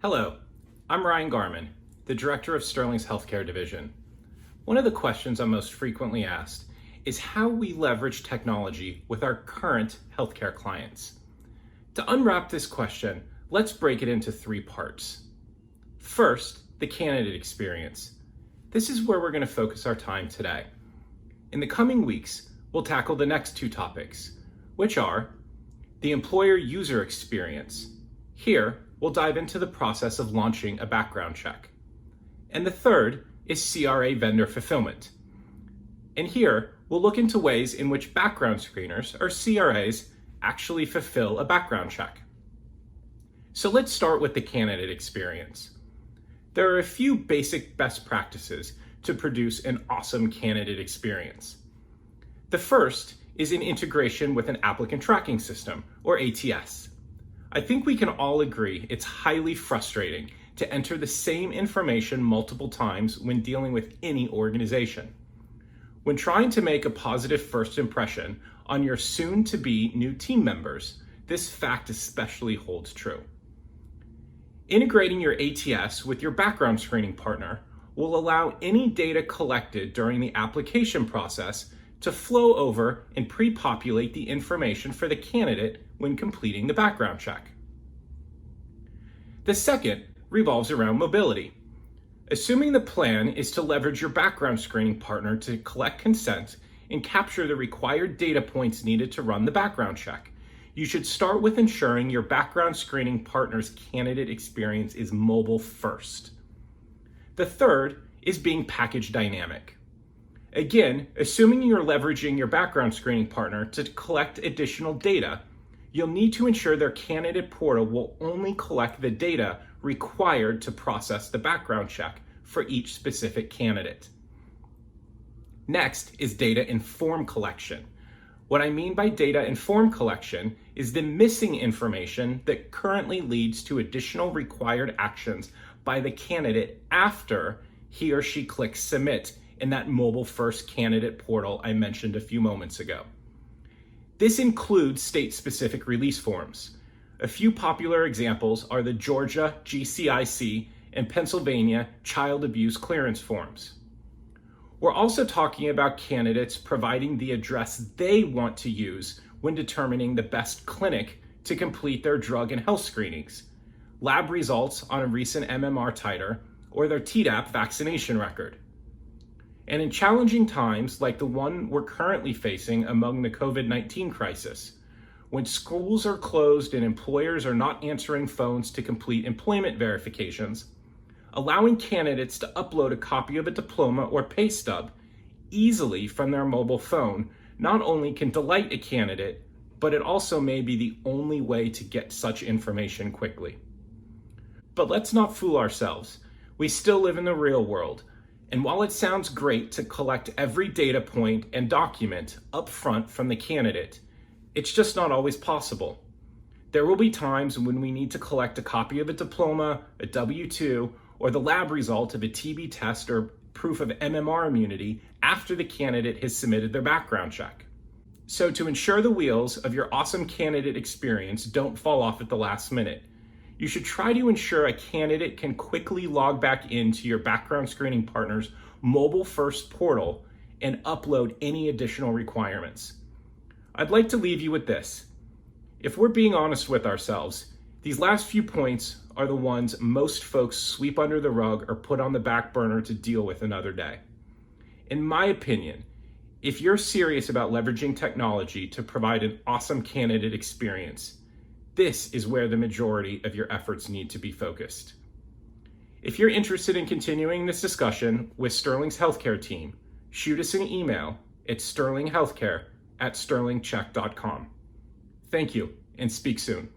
Hello, I'm Ryan Garman, the Director of Sterling's Healthcare Division. One of the questions I'm most frequently asked is how we leverage technology with our current healthcare clients. To unwrap this question, let's break it into three parts. First, the candidate experience. This is where we're going to focus our time today. In the coming weeks, we'll tackle the next two topics, which are the employer user experience. Here, we'll dive into the process of launching a background check. And the third is CRA vendor fulfillment. And here, we'll look into ways in which background screeners, or CRAs, actually fulfill a background check. So let's start with the candidate experience. There are a few basic best practices to produce an awesome candidate experience. The first is an integration with an applicant tracking system, or ATS. I think we can all agree it's highly frustrating to enter the same information multiple times when dealing with any organization. When trying to make a positive first impression on your soon-to-be new team members, this fact especially holds true. Integrating your ATS with your background screening partner will allow any data collected during the application process to flow over and pre-populate the information for the candidate when completing the background check. The second revolves around mobility. Assuming the plan is to leverage your background screening partner to collect consent and capture the required data points needed to run the background check, you should start with ensuring your background screening partner's candidate experience is mobile first. The third is being package dynamic. Again, assuming you're leveraging your background screening partner to collect additional data, you'll need to ensure their candidate portal will only collect the data required to process the background check for each specific candidate. Next is data informed collection. What I mean by data informed collection is the missing information that currently leads to additional required actions by the candidate after he or she clicks submit in that mobile-first candidate portal I mentioned a few moments ago. This includes state-specific release forms. A few popular examples are the Georgia GCIC and Pennsylvania Child Abuse Clearance forms. We're also talking about candidates providing the address they want to use when determining the best clinic to complete their drug and health screenings, lab results on a recent MMR titer, or their Tdap vaccination record. And in challenging times like the one we're currently facing among the COVID-19 crisis, when schools are closed and employers are not answering phones to complete employment verifications, allowing candidates to upload a copy of a diploma or pay stub easily from their mobile phone not only can delight a candidate, but it also may be the only way to get such information quickly. But let's not fool ourselves. We still live in the real world. And while it sounds great to collect every data point and document upfront from the candidate, it's just not always possible. There will be times when we need to collect a copy of a diploma, a W-2, or the lab result of a TB test or proof of MMR immunity after the candidate has submitted their background check. So to ensure the wheels of your awesome candidate experience don't fall off at the last minute, you should try to ensure a candidate can quickly log back into your background screening partner's mobile-first portal and upload any additional requirements. I'd like to leave you with this. If we're being honest with ourselves, these last few points are the ones most folks sweep under the rug or put on the back burner to deal with another day. In my opinion, if you're serious about leveraging technology to provide an awesome candidate experience, this is where the majority of your efforts need to be focused. If you're interested in continuing this discussion with Sterling's healthcare team, shoot us an email at sterlinghealthcare@sterlingcheck.com. Thank you, and speak soon.